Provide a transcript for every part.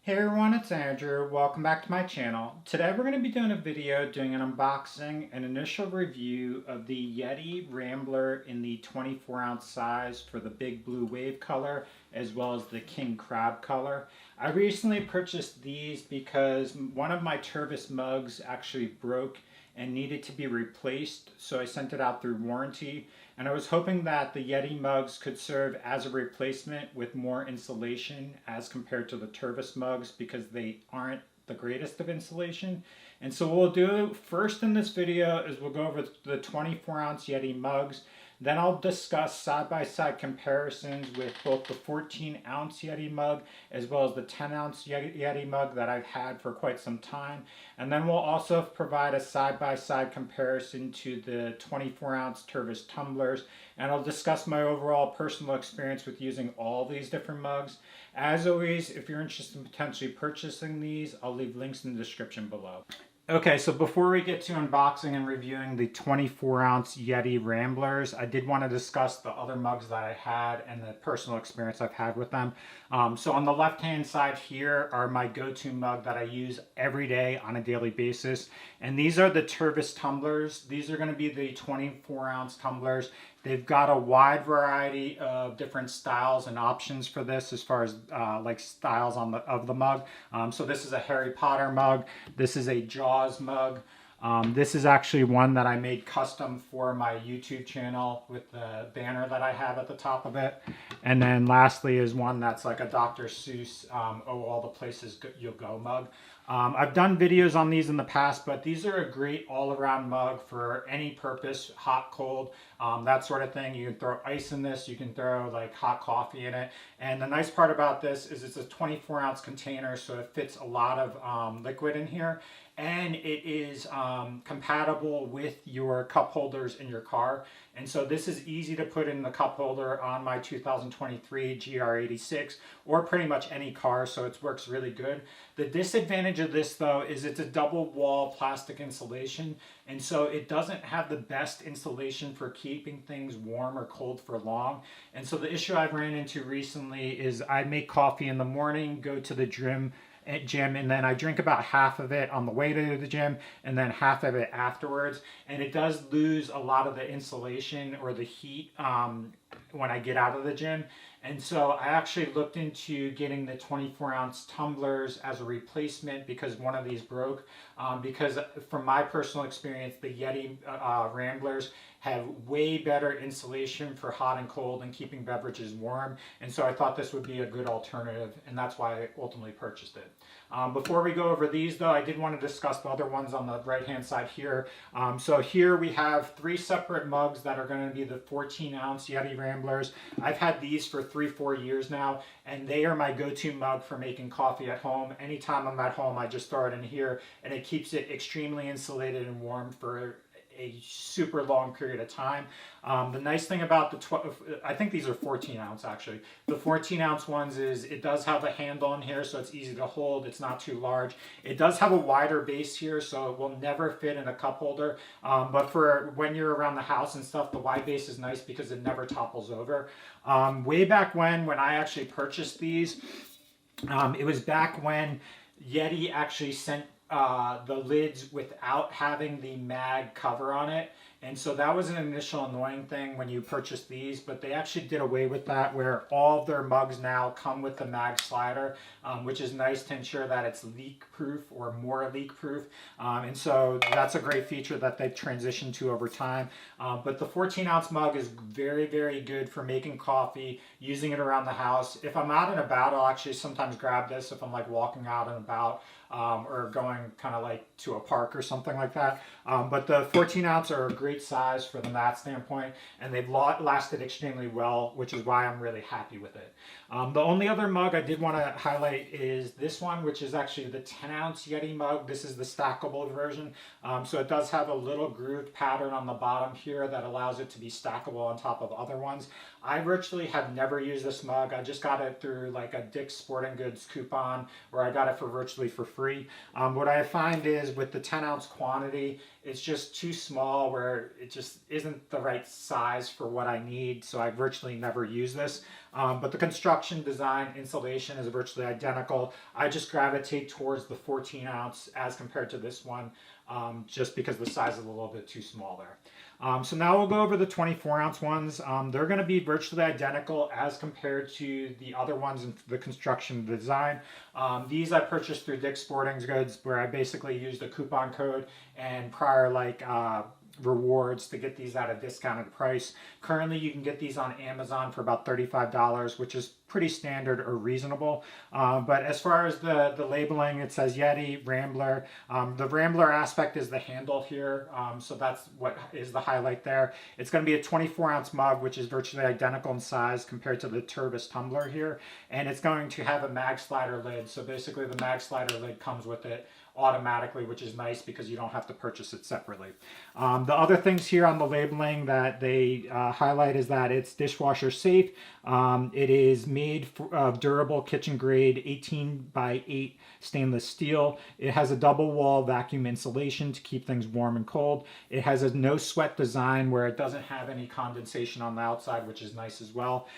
Hey everyone, it's Andrew. Welcome back to my channel. Today we're going to be doing a video doing an unboxing and initial review of the Yeti Rambler in the 24-ounce size for the big blue wave color as well as the king crab color. I recently purchased these because one of my Tervis mugs actually broke and needed to be replaced, so I sent it out through warranty. And I was hoping that the Yeti mugs could serve as a replacement with more insulation as compared to the Tervis mugs because they aren't the greatest of insulation. And so what we'll do first in this video is we'll go over the 24-ounce Yeti mugs. Then I'll discuss side-by-side comparisons with both the 14-ounce Yeti mug as well as the 10-ounce Yeti mug that I've had for quite some time. And then we'll also provide a side-by-side comparison to the 24-ounce Tervis tumblers. And I'll discuss my overall personal experience with using all these different mugs. As always, if you're interested in potentially purchasing these, I'll leave links in the description below. Okay, so before we get to unboxing and reviewing the 24-ounce Yeti Ramblers, I did want to discuss the other mugs that I had and the personal experience I've had with them. So on the left-hand side here are my go-to mug that I use every day on a daily basis. And these are the Tervis tumblers. These are going to be the 24-ounce tumblers. They've got a wide variety of different styles and options for this as far as like styles of the mug. So this is a Harry Potter mug. This is a Jaws mug. This is actually one that I made custom for my YouTube channel with the banner that I have at the top of it. And then lastly is one that's like a Dr. Seuss, oh, all the places you'll go mug. I've done videos on these in the past, but these are a great all-around mug for any purpose, hot, cold, that sort of thing. You can throw ice in this, you can throw like hot coffee in it. And the nice part about this is it's a 24-ounce container, so it fits a lot of liquid in here. And it is compatible with your cup holders in your car. And so this is easy to put in the cup holder on my 2023 GR86 or pretty much any car, so it works really good. The disadvantage of this though is it's a double wall plastic insulation, and so it doesn't have the best insulation for keeping things warm or cold for long. And so the issue I've ran into recently is I make coffee in the morning, go to the gym, and then I drink about half of it on the way to the gym and then half of it afterwards, and it does lose a lot of the insulation or the heat when I get out of the gym. And so I actually looked into getting the 24-ounce tumblers as a replacement because one of these broke. Because from my personal experience, the Yeti Ramblers have way better insulation for hot and cold and keeping beverages warm. And so I thought this would be a good alternative, and that's why I ultimately purchased it. Before we go over these though, I did want to discuss the other ones on the right-hand side here. So here we have 3 separate mugs that are going to be the 14-ounce Yeti Ramblers. I've had these for 3-4 years now, and they are my go-to mug for making coffee at home. Anytime I'm at home, I just throw it in here, and it keeps it extremely insulated and warm for a super long period of time. The nice thing about the I think these are 14-ounce actually. The 14-ounce ones is it does have a handle in here, so it's easy to hold. It's not too large. It does have a wider base here, so it will never fit in a cup holder. But for when you're around the house and stuff, the wide base is nice because it never topples over. Way back when I actually purchased these, it was back when Yeti actually sent the lids without having the mag cover on it. And so that was an initial annoying thing when you purchase these, but they actually did away with that where all of their mugs now come with the mag slider, which is nice to ensure that it's leak proof or more leak proof. And so that's a great feature that they've transitioned to over time. But the 14-ounce mug is very, very good for making coffee, using it around the house. If I'm out and about, I'll actually sometimes grab this if I'm like walking out and about. Or going kind of like to a park or something like that. But the 14-ounce are a great size from that standpoint, and they've lasted extremely well, which is why I'm really happy with it. The only other mug I did want to highlight is this one, which is actually the 10-ounce Yeti mug. This is the stackable version. So it does have a little grooved pattern on the bottom here that allows it to be stackable on top of other ones. I virtually have never used this mug. I just got it through like a Dick's Sporting Goods coupon where I got it for virtually for free. What I find is with the 10-ounce quantity, it's just too small where it just isn't the right size for what I need, so I virtually never use this. But the construction, design, installation is virtually identical. I just gravitate towards the 14 ounce as compared to this one, just because the size is a little bit too small there. So now we'll go over the 24 ounce ones. They're going to be virtually identical as compared to the other ones in the construction design. These I purchased through Dick's Sporting Goods, where I basically used a coupon code and prior rewards to get these at a discounted price. Currently you can get these on Amazon for about $35, which is pretty standard or reasonable. But as far as the labeling, it says Yeti Rambler. The Rambler aspect is the handle here, so that's what is the highlight there. It's going to be a 24 ounce mug, which is virtually identical in size compared to the Tervis Tumbler here, and it's going to have a mag slider lid. So basically the mag slider lid comes with it automatically, which is nice because you don't have to purchase it separately. The other things here on the labeling that they highlight is that it's dishwasher safe. It is made of durable kitchen grade 18 by 8 stainless steel. It has a double wall vacuum insulation to keep things warm and cold. It has a no sweat design where it doesn't have any condensation on the outside, which is nice as well.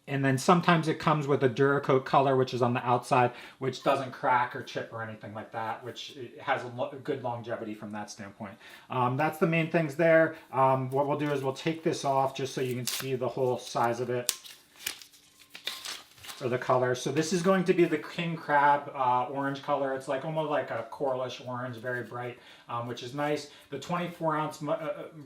And then sometimes it comes with a Duracoat color, which is on the outside, which doesn't crack or chip or anything like that, which has a good longevity from that standpoint. That's the main things there. What we'll do is we'll take this off just so you can see the whole size of it, or the color. So this is going to be the king crab orange color. It's like almost like a coralish orange, very bright, which is nice. The 24 ounce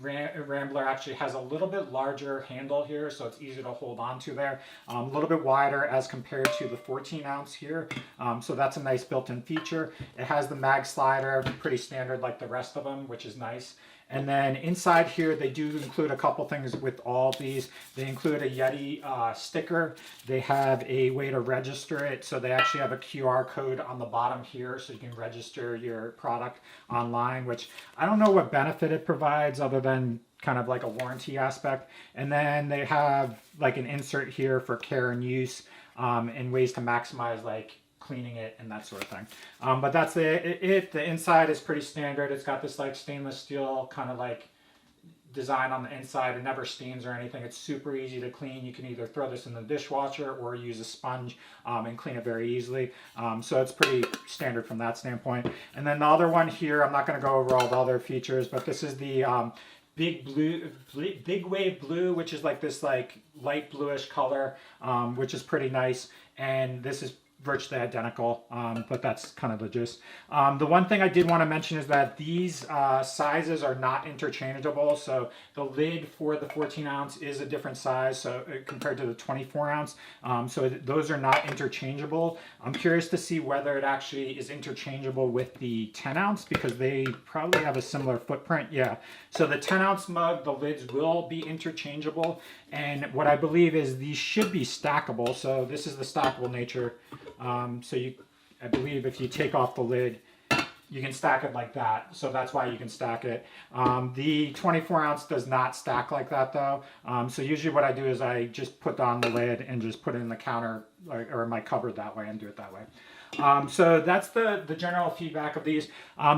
Rambler actually has a little bit larger handle here, so it's easier to hold on to there. A little bit wider as compared to the 14 ounce here. So that's a nice built-in feature. It has the mag slider, pretty standard like the rest of them, which is nice. And then inside here, they do include a couple things with all these. They include a Yeti sticker. They have a way to register it. So they actually have a QR code on the bottom here so you can register your product online, which I don't know what benefit it provides other than kind of like a warranty aspect. And then they have like an insert here for care and use and ways to maximize like cleaning it and that sort of thing. But that's it. The inside is pretty standard. It's got this like stainless steel kind of like design on the inside. It never stains or anything. It's super easy to clean. You can either throw this in the dishwasher or use a sponge and clean it very easily. So it's pretty standard from that standpoint. And then the other one here, I'm not going to go over all the other features, but this is the Big Wave Blue, which is like this like light bluish color, which is pretty nice. And this is virtually identical, but that's kind of the gist. The one thing I did want to mention is that these sizes are not interchangeable. So the lid for the 14 ounce is a different size, so compared to the 24 ounce. So those are not interchangeable. I'm curious to see whether it actually is interchangeable with the 10 ounce because they probably have a similar footprint. Yeah. So the 10 ounce mug, the lids will be interchangeable. And what I believe is these should be stackable. So this is the stackable nature. I believe if you take off the lid, you can stack it like that. So that's why you can stack it. The 24 ounce does not stack like that though. So usually what I do is I just put on the lid and just put it in the counter or my cupboard that way and do it that way. So that's the general feedback of these.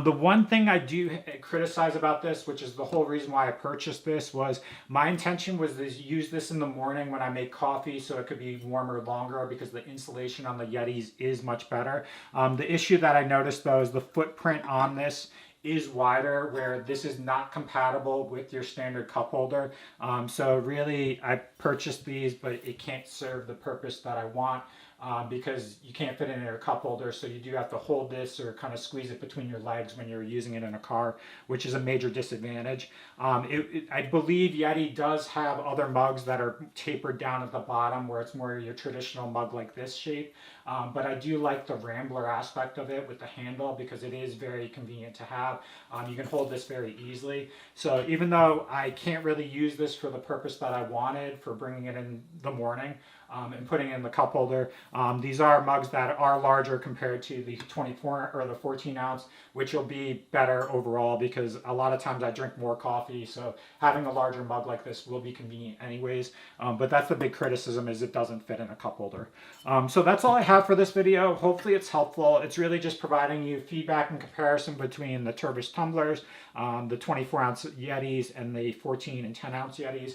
The one thing I do criticize about this, which is the whole reason why I purchased this, was my intention was to use this in the morning when I make coffee so it could be warmer longer because the insulation on the Yetis is much better. The issue that I noticed though is the footprint on this is wider, where this is not compatible with your standard cup holder. So really I purchased these, but it can't serve the purpose that I want. Because you can't fit it in your cup holder, so you do have to hold this or kind of squeeze it between your legs when you're using it in a car, which is a major disadvantage. I believe Yeti does have other mugs that are tapered down at the bottom where it's more your traditional mug like this shape, but I do like the Rambler aspect of it with the handle because it is very convenient to have. You can hold this very easily. So even though I can't really use this for the purpose that I wanted for bringing it in the morning, and putting in the cup holder. These are mugs that are larger compared to the 24 or the 14 ounce, which will be better overall because a lot of times I drink more coffee, so having a larger mug like this will be convenient anyways. But that's the big criticism, is it doesn't fit in a cup holder. So that's all I have for this video. Hopefully it's helpful. It's really just providing you feedback and comparison between the Tervis tumblers, the 24 ounce Yetis, and the 14 and 10 ounce Yetis.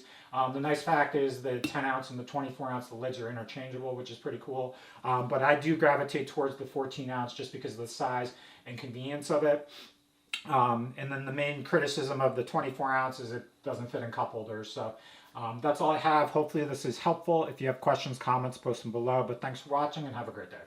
The nice fact is the 10 ounce and the 24 ounce, the lids are interchangeable, which is pretty cool. But I do gravitate towards the 14 ounce just because of the size and convenience of it. And then the main criticism of the 24 ounce is it doesn't fit in cup holders. So that's all I have. Hopefully this is helpful. If you have questions, comments, post them below. But thanks for watching and have a great day.